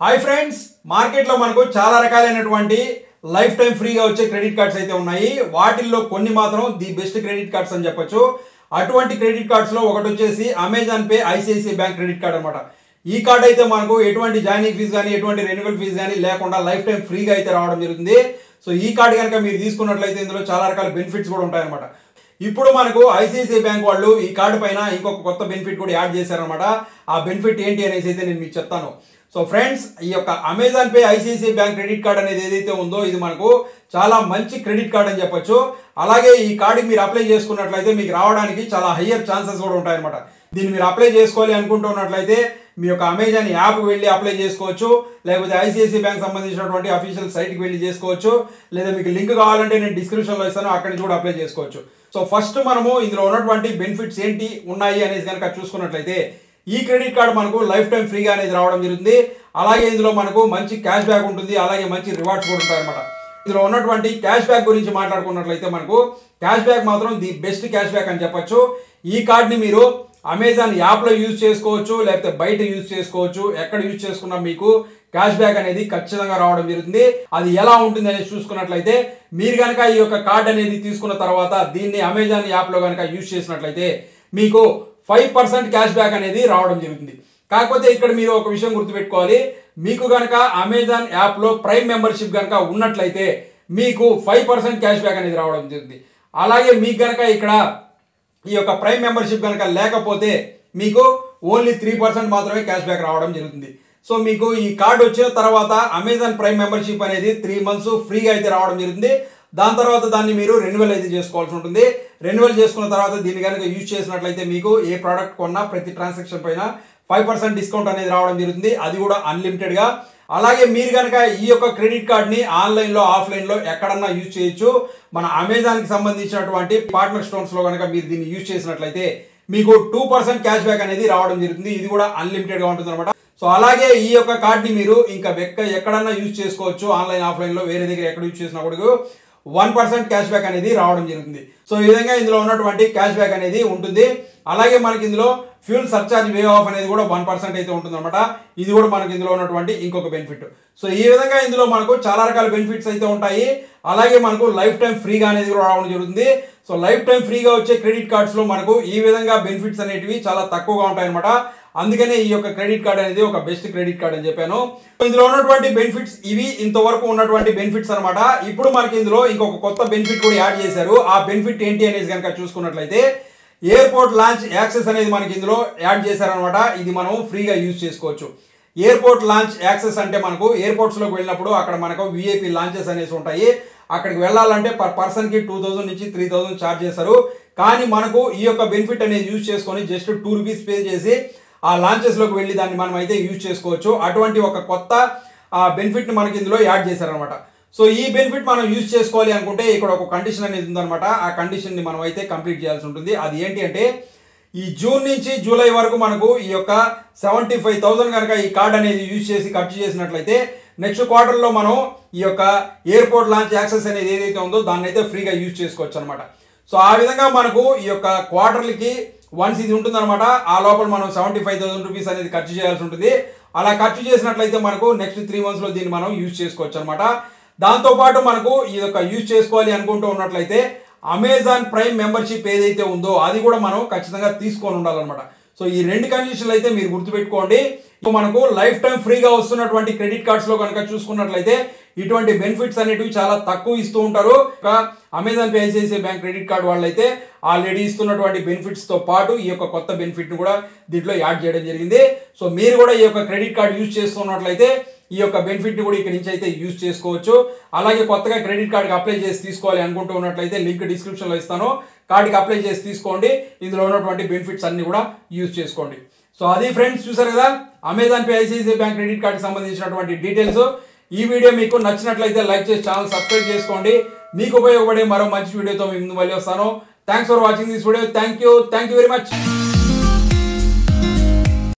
Hi friends, మార్కెట్లో మనకు చాలా రకాలైనటువంటి లైఫ్ టైం ఫ్రీగా వచ్చే క్రెడిట్ కార్డ్స్ అయితే ఉన్నాయి. వాటిల్లో కొన్ని మాత్రం ది బెస్ట్ క్రెడిట్ కార్డ్స్ అని చెప్పొచ్చు. అటువంటి క్రెడిట్ కార్డ్స్లో ఒకటి వచ్చేసి Amazon pay ICICI bank credit card అనమాట. ఈ కార్డ్ అయితే మనకు ఎటువంటి జాయినింగ్ ఫీజు కానీ ఎటువంటి రెన్యువల్ ఫీజు కానీ లేకుండా లైఫ్ టైం ఫ్రీగా అయితే రావడం జరుగుతుంది. సో ఈ కార్డు కనుక మీరు తీసుకున్నట్లయితే ఇందులో చాలా రకాల బెనిఫిట్స్ కూడా ఉంటాయన్నమాట. ఇప్పుడు మనకు ఐసిఐసిఐ బ్యాంక్ వాళ్ళు ఈ కార్డు పైన ఇంకొక కొత్త బెనిఫిట్ కూడా యాడ్ చేశారనమాట. ఆ బెనిఫిట్ ఏంటి అనేసి అయితే నేను మీకు చెప్తాను. సో ఫ్రెండ్స్, ఈ యొక్క Amazon pay ICICI bank credit card అనేది ఏదైతే ఉందో ఇది మనకు చాలా మంచి క్రెడిట్ కార్డ్ అని చెప్పొచ్చు. అలాగే ఈ కార్డుకి మీరు అప్లై చేసుకున్నట్లయితే మీకు రావడానికి చాలా హయ్యర్ ఛాన్సెస్ కూడా ఉంటాయన్నమాట. దీన్ని మీరు అప్లై చేసుకోవాలి అనుకుంటున్నట్లయితే మీ యొక్క అమెజాన్ యాప్ వెళ్ళి అప్లై చేసుకోవచ్చు, లేకపోతే ఐసిఐసిఐ బ్యాంక్ సంబంధించినటువంటి అఫీషియల్ సైట్కి వెళ్ళి చేసుకోవచ్చు, లేదా మీకు లింక్ కావాలంటే నేను డిస్క్రిప్షన్లో ఇస్తాను, అక్కడి నుంచి కూడా అప్లై చేసుకోవచ్చు. సో ఫస్ట్ మనము ఇందులో ఉన్నటువంటి బెనిఫిట్స్ ఏంటి ఉన్నాయి అనేసి కనుక చూసుకున్నట్లయితే ఈ క్రెడిట్ కార్డు మనకు లైఫ్ టైం ఫ్రీగా అనేది రావడం జరుగుతుంది. అలాగే ఇందులో మనకు మంచి క్యాష్ బ్యాక్ ఉంటుంది, అలాగే మంచి రివార్డ్స్ కూడా ఉంటాయి అనమాట. ఇందులో ఉన్నటువంటి క్యాష్ బ్యాక్ గురించి మాట్లాడుకున్నట్లయితే మనకు క్యాష్ బ్యాక్ మాత్రం ది బెస్ట్ క్యాష్ బ్యాక్ అని చెప్పొచ్చు. ఈ కార్డ్ని మీరు అమెజాన్ యాప్లో యూజ్ చేసుకోవచ్చు, లేకపోతే బయట యూజ్ చేసుకోవచ్చు. ఎక్కడ యూజ్ చేసుకున్నా మీకు క్యాష్ బ్యాక్ అనేది ఖచ్చితంగా రావడం జరుగుతుంది. అది ఎలా ఉంటుంది అనేది చూసుకున్నట్లయితే మీరు కనుక ఈ యొక్క కార్డ్ అనేది తీసుకున్న తర్వాత దీన్ని అమెజాన్ యాప్లో కనుక యూజ్ చేసినట్లయితే మీకు 5% క్యాష్ బ్యాక్ అనేది రావడం జరుగుతుంది. కాకపోతే ఇక్కడ మీరు ఒక విషయం గుర్తుపెట్టుకోవాలి, మీకు కనుక అమెజాన్ యాప్లో ప్రైమ్ మెంబర్షిప్ కనుక ఉన్నట్లయితే మీకు 5% క్యాష్ బ్యాక్ అనేది రావడం జరుగుతుంది. అలాగే మీకు కనుక ఇక్కడ ఈ యొక్క ప్రైమ్ మెంబర్షిప్ కనుక లేకపోతే మీకు ఓన్లీ 3% మాత్రమే క్యాష్ బ్యాక్ రావడం జరుగుతుంది. సో మీకు ఈ కార్డు వచ్చిన తర్వాత అమెజాన్ ప్రైమ్ మెంబర్షిప్ అనేది 3 months ఫ్రీగా అయితే రావడం జరుగుతుంది. దాని తర్వాత దాన్ని మీరు రెన్యువల్ అయితే చేసుకోవాల్సి ఉంటుంది. రెన్యువల్ చేసుకున్న తర్వాత దీన్ని కనుక యూజ్ చేసినట్లయితే మీకు ఏ ప్రోడక్ట్ కొన్నా ప్రతి ట్రాన్సాక్షన్ పైన 5% డిస్కౌంట్ అనేది రావడం జరుగుతుంది, అది కూడా అన్లిమిటెడ్గా. అలాగే మీరు కనుక ఈ యొక్క క్రెడిట్ కార్డ్ని ఆన్లైన్లో ఆఫ్లైన్లో ఎక్కడన్నా యూజ్ చేయొచ్చు. మన అమెజాన్కి సంబంధించినటువంటి పార్ట్నర్ స్టోర్స్లో కనుక మీరు దీన్ని యూజ్ చేసినట్లయితే మీకు 2% క్యాష్ బ్యాక్ అనేది రావడం జరుగుతుంది. ఇది కూడా అన్లిమిటెడ్గా ఉంటుంది అనమాట. సో అలాగే ఈ యొక్క కార్డ్ని మీరు ఇంకా ఎక్కడన్నా యూజ్ చేసుకోవచ్చు, ఆన్లైన్ ఆఫ్లైన్లో వేరే దగ్గర ఎక్కడ యూజ్ చేసినా కూడా 1% క్యాష్ బ్యాక్ అనేది రావడం జరుగుతుంది. సో ఈ విధంగా ఇందులో ఉన్నటువంటి క్యాష్ బ్యాక్ అనేది ఉంటుంది. అలాగే మనకి ఇందులో ఫ్యూల్ సర్చార్జ్ వే ఆఫ్ అనేది కూడా 1% అయితే ఉంటుంది అనమాట. ఇది కూడా మనకి ఇందులో ఉన్నటువంటి ఇంకొక బెనిఫిట్. సో ఈ విధంగా ఇందులో మనకు చాలా రకాల బెనిఫిట్స్ అయితే ఉంటాయి. అలాగే మనకు లైఫ్ టైం ఫ్రీగా అనేది కూడా రావడం జరుగుతుంది. సో లైఫ్ టైం ఫ్రీగా వచ్చే క్రెడిట్ కార్డ్స్లో మనకు ఈ విధంగా బెనిఫిట్స్ అనేటివి చాలా తక్కువగా ఉంటాయన్నమాట. అందుకనే ఈ యొక్క క్రెడిట్ కార్డ్ అనేది ఒక బెస్ట్ క్రెడిట్ కార్డ్ అని చెప్పాను. ఇందులో ఉన్నటువంటి బెనిఫిట్స్ ఇవి ఇంతవరకు ఉన్నటువంటి బెనిఫిట్స్ అనమాట. ఇప్పుడు మనకి ఇందులో ఇంకొక కొత్త బెనిఫిట్ కూడా యాడ్ చేశారు. ఆ బెనిఫిట్ ఏంటి అనేది కనుక చూసుకున్నట్లయితే ఎయిర్పోర్ట్ లాంచ్ యాక్సెస్ అనేది మనకి ఇందులో యాడ్ చేశారనమాట. ఇది మనం ఫ్రీగా యూజ్ చేసుకోవచ్చు. ఎయిర్పోర్ట్ లాంచ్ యాక్సెస్ అంటే మనకు ఎయిర్పోర్ట్స్లోకి వెళ్ళినప్పుడు అక్కడ మనకు విఐపి లాంచెస్ అనేసి ఉంటాయి. అక్కడికి వెళ్ళాలంటే పర్ పర్సన్కి 2000 నుంచి 3000 ఛార్జ్ చేస్తారు. కానీ మనకు ఈ యొక్క బెనిఫిట్ అనేది యూజ్ చేసుకొని జస్ట్ ₹2 పే చేసి ఆ లాంచెస్లోకి వెళ్ళి దాన్ని మనం అయితే యూజ్ చేసుకోవచ్చు. అటువంటి ఒక కొత్త బెనిఫిట్ని మనకి ఇందులో యాడ్ చేశారనమాట. సో ఈ బెనిఫిట్ మనం యూజ్ చేసుకోవాలి అనుకుంటే ఇక్కడ ఒక కండిషన్ అనేది ఉందన్నమాట. ఆ కండిషన్ని మనం అయితే కంప్లీట్ చేయాల్సి ఉంటుంది. అది ఏంటి అంటే ఈ జూన్ నుంచి జూలై వరకు మనకు ఈ యొక్క 75,000 కనుక ఈ కార్డ్ అనేది యూజ్ చేసి ఖర్చు చేసినట్లయితే నెక్స్ట్ క్వార్టర్లో మనం ఈ యొక్క ఎయిర్పోర్ట్ లాంచ్ యాక్సెస్ అనేది ఏదైతే ఉందో దాన్ని అయితే ఫ్రీగా యూజ్ చేసుకోవచ్చు అనమాట. సో ఆ విధంగా మనకు ఈ యొక్క క్వార్టర్లకి వన్స్ ఇది ఉంటుందన్నమాట. ఆ లోపల మనం ₹75,000 అనేది ఖర్చు చేయాల్సి ఉంటుంది. అలా ఖర్చు చేసినట్లయితే మనకు నెక్స్ట్ 3 monthsలో దీన్ని మనం యూజ్ చేసుకోవచ్చు అనమాట. దాంతోపాటు మనకు ఈ యొక్క యూజ్ చేసుకోవాలి అనుకుంటూ ఉన్నట్లయితే అమెజాన్ ప్రైమ్ మెంబర్షిప్ ఏదైతే ఉందో అది కూడా మనం ఖచ్చితంగా తీసుకొని ఉండాలన్నమాట. సో ఈ 2 కండిషన్లు అయితే మీరు గుర్తుపెట్టుకోండి. మనకు లైఫ్ టైం ఫ్రీగా వస్తున్నటువంటి క్రెడిట్ కార్డ్స్లో కనుక చూసుకున్నట్లయితే ఇటువంటి బెనిఫిట్స్ అనేటివి చాలా తక్కువ ఇస్తూ ఉంటారు. Amazon pay ICICI bank credit card వాళ్ళైతే ఆల్రెడీ ఇస్తున్నటువంటి బెనిఫిట్స్తో పాటు ఈ యొక్క కొత్త బెనిఫిట్ని కూడా దీంట్లో యాడ్ చేయడం జరిగింది. సో మీరు కూడా ఈ యొక్క క్రెడిట్ కార్డ్ యూజ్ చేస్తున్నట్లయితే ఈ యొక్క బెనిఫిట్ని కూడా ఇక్కడ నుంచి అయితే యూజ్ చేసుకోవచ్చు. అలాగే కొత్తగా క్రెడిట్ కార్డ్కి అప్లై చేసి తీసుకోవాలి అనుకుంటూ ఉన్నట్లయితే లింక్ డిస్క్రిప్షన్లో ఇస్తాను, కార్డ్కి అప్లై చేసి తీసుకోండి. ఇందులో ఉన్నటువంటి బెనిఫిట్స్ అన్ని కూడా యూజ్ చేసుకోండి. సో అది ఫ్రెండ్స్, చూసారు కదా Amazon pay ICICI bank credit కార్డ్కి సంబంధించినటువంటి డీటెయిల్స్. ఈ వీడియో మీకు నచ్చినట్లయితే లైక్ చేసి ఛానల్ సబ్స్క్రైబ్ చేసుకోండి. మీకు ఉపయోగపడే మరో మంచి వీడియోతో మీ ముందు మళ్ళీ వస్తాను. Thanks for watching this video. Thank you very much.